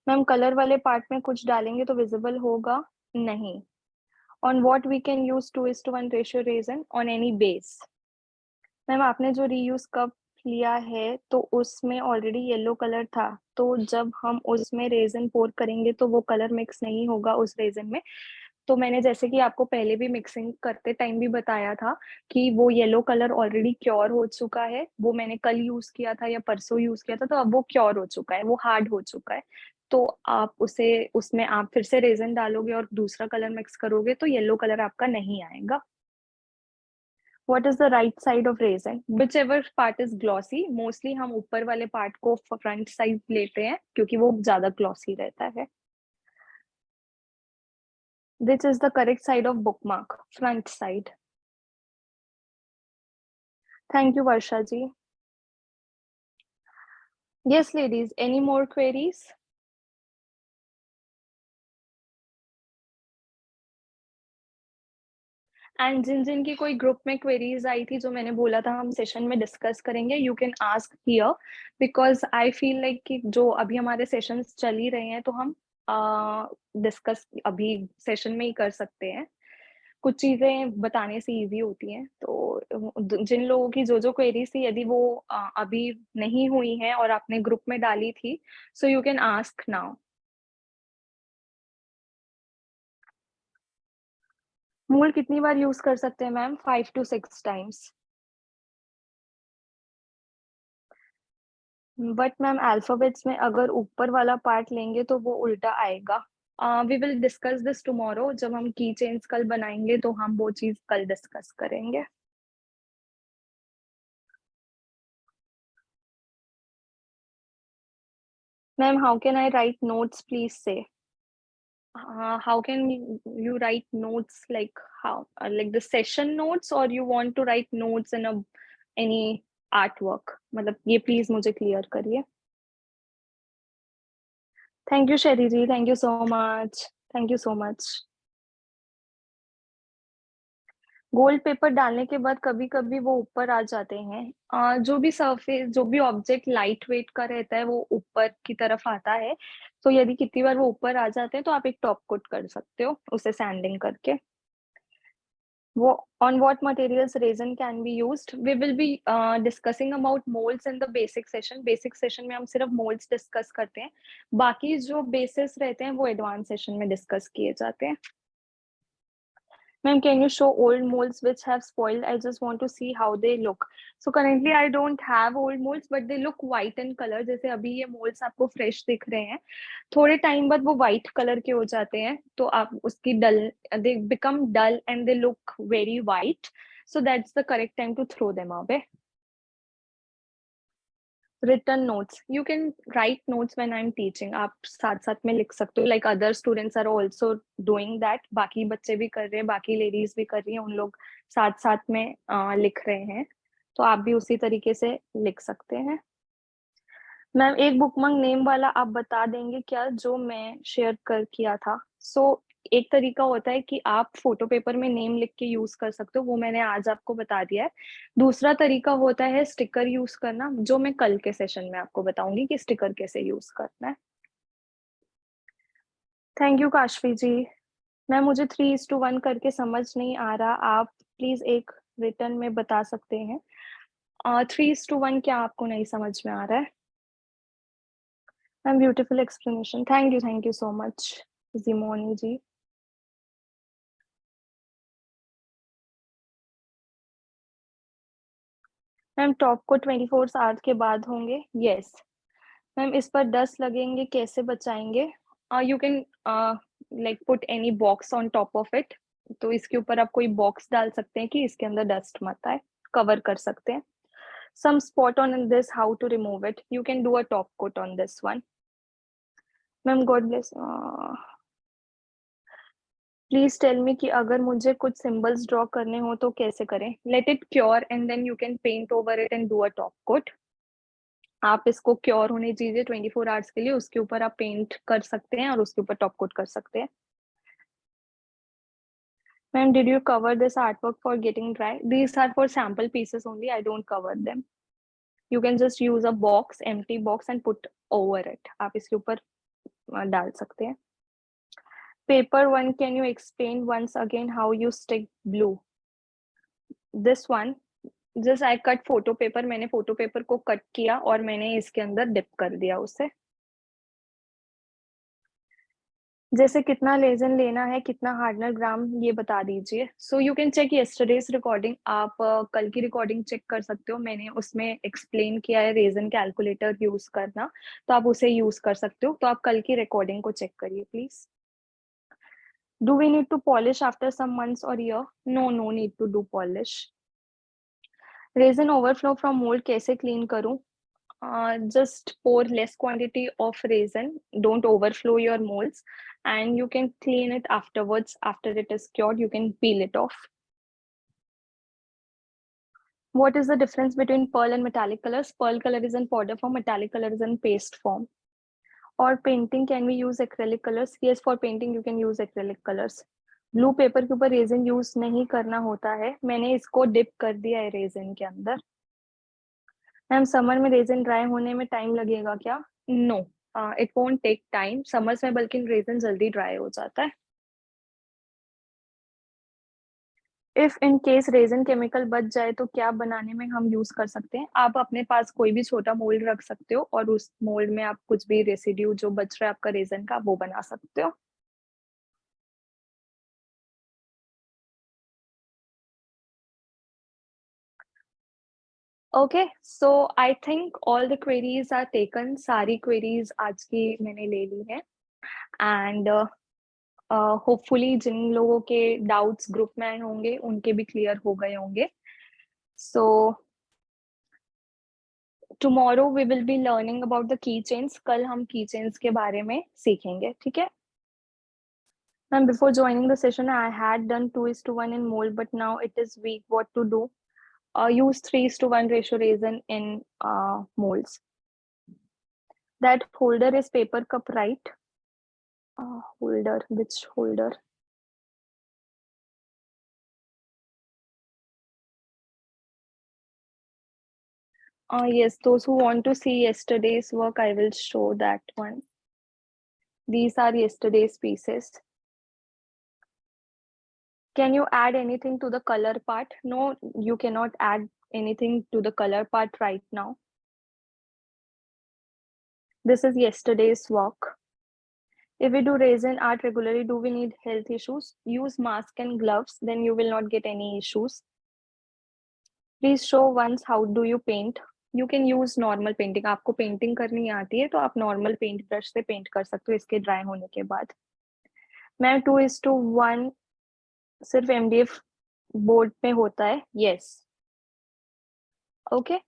Ma'am, colour वाले पार्ट में कुछ डालेंगे तो विजिबल होगा? नहीं. On what we can use 2:1 ratio resin on any base? Ma'am, आपने जो रीयूज कप लिया है तो उसमें ऑलरेडी येलो कलर था, तो जब हम उसमें रेजन पोर करेंगे तो वो कलर मिक्स नहीं होगा उस रेजन में. तो मैंने जैसे कि आपको पहले भी मिक्सिंग करते टाइम भी बताया था कि वो येलो कलर ऑलरेडी क्योर हो चुका है. वो मैंने कल यूज किया था या परसों यूज किया था, तो अब वो क्योर हो चुका है, वो हार्ड हो चुका है. तो आप उसे उसमें आप फिर से रेजन डालोगे और दूसरा कलर मिक्स करोगे तो येलो कलर आपका नहीं आएगा. What is the right side of resin? Whichever part is glossy. Mostly हम ऊपर वाले पार्ट को फ्रंट साइड लेते हैं क्योंकि वो ज्यादा glossy रहता है. Which is the correct side of bookmark? Front side. Thank you, Varsha ji. Yes, ladies. Any more queries? And जिन जिन की कोई ग्रुप में क्वेरीज आई थी जो मैंने बोला था हम सेशन में डिस्कस करेंगे, you can ask here, because I feel like कि जो अभी हमारे सेशंस चल ही रहे हैं तो हम डिस्कस अभी सेशन में ही कर सकते हैं. कुछ चीजें बताने से इजी होती हैं. तो जिन लोगों की जो जो क्वेरीज थी, यदि वो अभी नहीं हुई हैं और आपने ग्रुप में डाली थी, सो यू कैन आस्क नाउ. मूल कितनी बार यूज कर सकते हैं ma'am? 5 to 6 times. But ma'am, alphabets में अगर ऊपर वाला पार्ट लेंगे तो वो उल्टा आएगा. We will discuss this tomorrow. जब हम की चेन्स कल बनाएंगे तो हम वो चीज कल डिस्कस करेंगे. Ma'am, how can I right notes? Please से. how can you write notes, like how, like the session notes, or you want to write notes in a any artwork? मतलब ये please मुझे clear करिए. Thank you Sherry जी, thank you so much, thank you so much. Gold paper डालने के बाद कभी कभी वो ऊपर आ जाते हैं. जो भी सरफेस, जो भी ऑब्जेक्ट लाइट वेट का रहता है वो ऊपर की तरफ आता है. तो यदि कितनी बार वो ऊपर आ जाते हैं तो आप एक टॉप कोट कर सकते हो उसे सैंडिंग करके. वो on what materials resin can be used? We will be discussing about molds in the basic session. Basic session में हम सिर्फ molds discuss करते हैं. बाकी जो bases रहते हैं वो advanced session में discuss किए जाते हैं. Ma'am, can you show old molds which have spoiled? I just want to see how they look. So currently I don't have old molds, but they look white in color. जैसे अभी ये molds आपको fresh दिख रहे हैं, थोड़े time बाद वो white color के हो जाते हैं, तो आप उसकी they become dull and they look very white. So that's the correct time to throw them away. Written notes, you can write notes when I'm teaching. आप साथ साथ में लिख सकते हो, like other students are also doing that. बाकी बच्चे भी कर रहे हैं, बाकी ladies भी कर रही हैं, उन लोग साथ साथ में लिख रहे हैं, तो आप भी उसी तरीके से लिख सकते हैं. मैम एक बुकमार्क नेम वाला आप बता देंगे क्या, जो मैं शेयर कर किया था? एक तरीका होता है कि आप फोटो पेपर में नेम लिख के यूज कर सकते हो, वो मैंने आज आपको बता दिया है. दूसरा तरीका होता है स्टिकर यूज करना, जो मैं कल के सेशन में आपको बताऊंगी कि स्टिकर कैसे यूज करना है. Thank you Kashvi ji. Ma'am मुझे 3:1 करके समझ नहीं आ रहा, आप प्लीज एक रिटर्न में बता सकते हैं. 3:1 क्या आपको नहीं समझ में आ रहा है? Ma'am beautiful explanation, thank you so much Jimoni ji. Ma'am top को 24 आवर्स के बाद होंगे. Yes ma'am. इस पर डस्ट लगेंगे, कैसे बचाएंगे? You can like put any box on top of it. तो इसके ऊपर आप कोई बॉक्स डाल सकते हैं कि इसके अंदर डस्ट मत आए, कवर कर सकते हैं. some spot on in this, how to remove it? You can do a top coat on this one. Ma'am God bless. Please tell me कि अगर मुझे कुछ सिंबल्स ड्रॉ करने हो तो कैसे करें? Let it cure and then you can paint over it and do a top coat. आप इसको क्योर होने दीजिए 24 आवर्स के लिए, उसके ऊपर आप पेंट कर सकते हैं और उसके ऊपर टॉप कोट कर सकते हैं. Ma'am did you cover this artwork for getting dry? These are for sample pieces only, I don't cover them. You can just use a box, empty box and put over it. आप इसके ऊपर डाल सकते हैं. Paper one, can you explain once again how you stick glue? This one, just I cut photo paper. मैंने photo paper को cut किया और मैंने इसके अंदर dip कर दिया उसे. जैसे कितना लेजन लेना है, कितना हार्डनर ग्राम, ये बता दीजिए. So you can check yesterday's recording. आप कल की रिकॉर्डिंग चेक कर सकते हो, मैंने उसमें एक्सप्लेन किया है रेजन कैलकुलेटर यूज करना, तो आप उसे यूज कर सकते हो. तो आप कल की रिकॉर्डिंग को चेक करिए please. Do we need to polish after some months और year? No need to do polish. Resin overflow from mould कैसे क्लीन करूं? Just pour less quantity of resin, don't overflow your molds, and you can clean it afterwards. After it is cured, you can peel it off. What is the difference between pearl and metallic colors? Pearl color is in powder form, metallic color is in paste form. Or painting, can we use acrylic colors? Yes, for painting you can use acrylic colors. Blue paper के ऊपर resin use नहीं करना होता है, मैंने इसको dip कर दिया है रेजिन के अंदर. मैम समर में रेजिन ड्राई होने में टाइम लगेगा क्या? No, it won't take time summers में, बल्कि रेजिन जल्दी ड्राई हो जाता है. If in case resin chemical बच जाए तो क्या बनाने में हम यूज कर सकते हैं? आप अपने पास कोई भी छोटा मोल्ड रख सकते हो और उस मोल्ड में आप कुछ भी रेसिड्यू जो बच रहा है आपका रेजिन का, वो बना सकते हो. Okay, so I think all the queries are taken. सारी क्वेरीज आज की मैंने ले ली है. एंड होपफुली जिन लोगों के डाउट्स ग्रुप में आए होंगे उनके भी क्लियर हो गए होंगे. So tomorrow we will be learning about the key chains. कल हम की चेन्स के बारे में सीखेंगे, ठीक है? And before joining the session, I had done 2:1 in mold, but now it is weak. What to do? Use 3:1 ratio resin in molds. That holder is paper cup, right? Holder, which holder? Yes, those who want to see yesterday's work, I will show that one. These are yesterday's pieces. Can you add anything to the color part? No, you cannot add anything to the color part right now. This is yesterday's work. If we do resin art regularly, do we need health issues? Use mask and gloves, then you will not get any issues. Please show once how do you paint. You can use normal painting. आपको painting करनी आती है तो आप normal paint brush से paint कर सकते हो इसके ड्राई होने के बाद. मैम 2:1 सिर्फ MDF बोर्ड में होता है. Yes. Okay.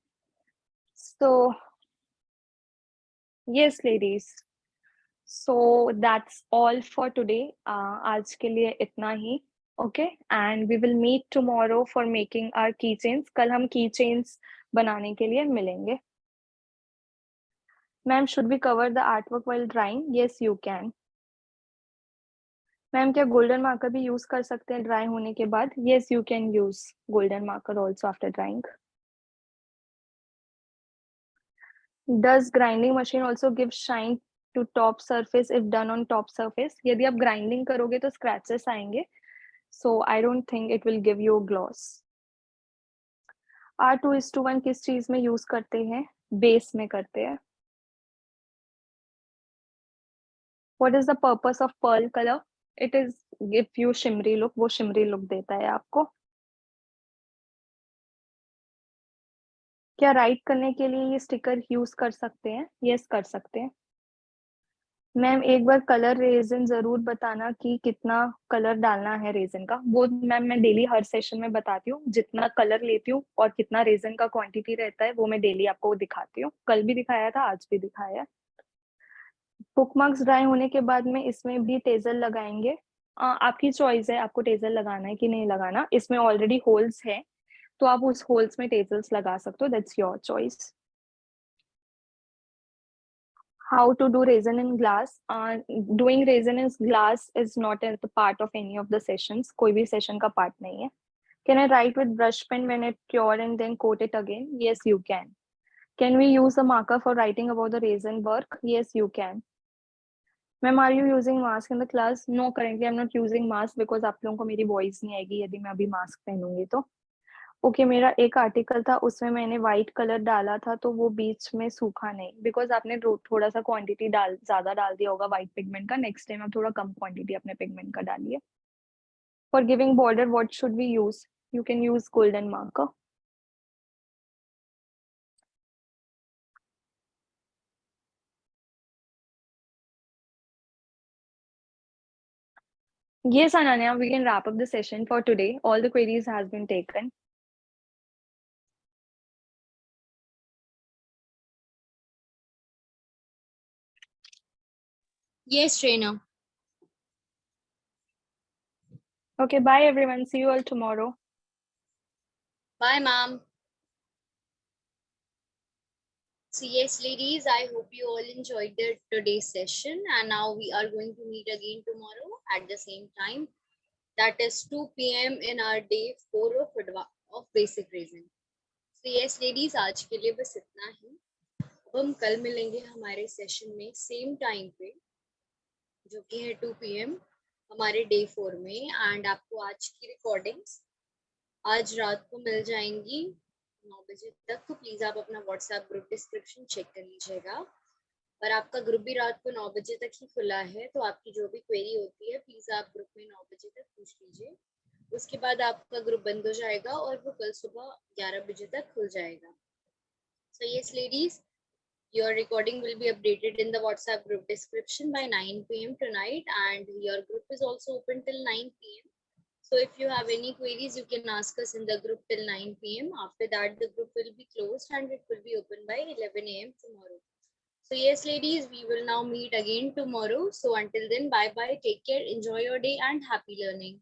So yes, ladies. So that's all for today. आज के लिए इतना ही. Okay, and we will meet tomorrow for making our keychains. कल हम keychains बनाने के लिए मिलेंगे. Ma'am, should we cover the artwork while drying? Yes, you can. Ma'am, क्या golden marker भी use कर सकते हैं dry होने के बाद? Yes, you can use golden marker also after drying. Does grinding machine also give shine to top surface if done on top surface? यदि आप grinding करोगे तो scratches आएंगे. So I don't think it will give you a gloss. R2:1 किस चीज में use करते हैं? बेस में करते हैं. What is the purpose of pearl color? It is give you shimmery look. वो shimmery look देता है आपको. क्या राइट करने के लिए ये स्टिकर यूज कर सकते हैं? यस, कर सकते हैं. मैम एक बार कलर रेजिन जरूर बताना कि कितना कलर डालना है रेजिन का. वो मैम मैं डेली हर सेशन में बताती हूँ. जितना कलर लेती हूँ और कितना रेजिन का क्वांटिटी रहता है वो मैं डेली आपको दिखाती हूँ. कल भी दिखाया था, आज भी दिखाया. बुकमार्क्स ड्राई होने के बाद में इसमें भी टेजल लगाएंगे. आपकी चॉइस है आपको टेजल लगाना है कि नहीं लगाना. इसमें ऑलरेडी होल्स है तो आप उस होल्स में टेजल्स लगा सकते हो. That's your choice. How to do resin in glass? Doing resin in glass is not a part of any of the sessions. कोई भी session का part नहीं है. Can I write with brush pen when it cure and then coat it again? Yes, you can. Can we use a marker for writing about the resin work? Yes, you can. Ma'am, are you using mask in the class? No, currently I'm not using mask because आप लोगों को मेरी voice नहीं आएगी यदि मैं अभी mask पहनूंगी तो. ओके मेरा एक आर्टिकल था उसमें मैंने व्हाइट कलर डाला था तो वो बीच में सूखा नहीं बिकॉज आपने थोड़ा सा क्वांटिटी ज्यादा डाल दिया होगा व्हाइट पिगमेंट का. नेक्स्ट टाइम आप थोड़ा कम क्वांटिटी अपने पिगमेंट का डालिए. For giving border what should we use? You can use golden marker. Yes, Ananya, we can wrap up the session for today. All the queries has been taken. Yes, Trainer. Okay, bye everyone. See you all tomorrow. Bye, ma'am. So yes, ladies, I hope you all enjoyed today's session, and now we are going to meet again tomorrow at the same time. That is 2 p.m. in our day 4 of basic reason. So yes, ladies, आज के लिए बस इतना ही. हम कल मिलेंगे हमारे session में सेम टाइम पे जो कि है 2 p.m. हमारे डे 4 में. एंड आपको आज की रिकॉर्डिंग्स आज रात को मिल जाएंगी 9 बजे तक. तो प्लीज आप अपना व्हाट्सएप ग्रुप डिस्क्रिप्शन चेक कर लीजिएगा. और आपका ग्रुप भी रात को 9 बजे तक ही खुला है तो आपकी जो भी क्वेरी होती है प्लीज आप ग्रुप में 9 बजे तक पूछ लीजिए. उसके बाद आपका ग्रुप बंद हो जाएगा और वो कल सुबह 11 बजे तक खुल जाएगा. So yes, ladies, your recording will be updated in the WhatsApp group description by 9 p.m. tonight, and your group is also open till 9 p.m. So if you have any queries, you can ask us in the group till 9 p.m. After that, the group will be closed and it will be open by 11 a.m. tomorrow. So yes, ladies, we will now meet again tomorrow. So until then, bye bye, take care, enjoy your day, and happy learning.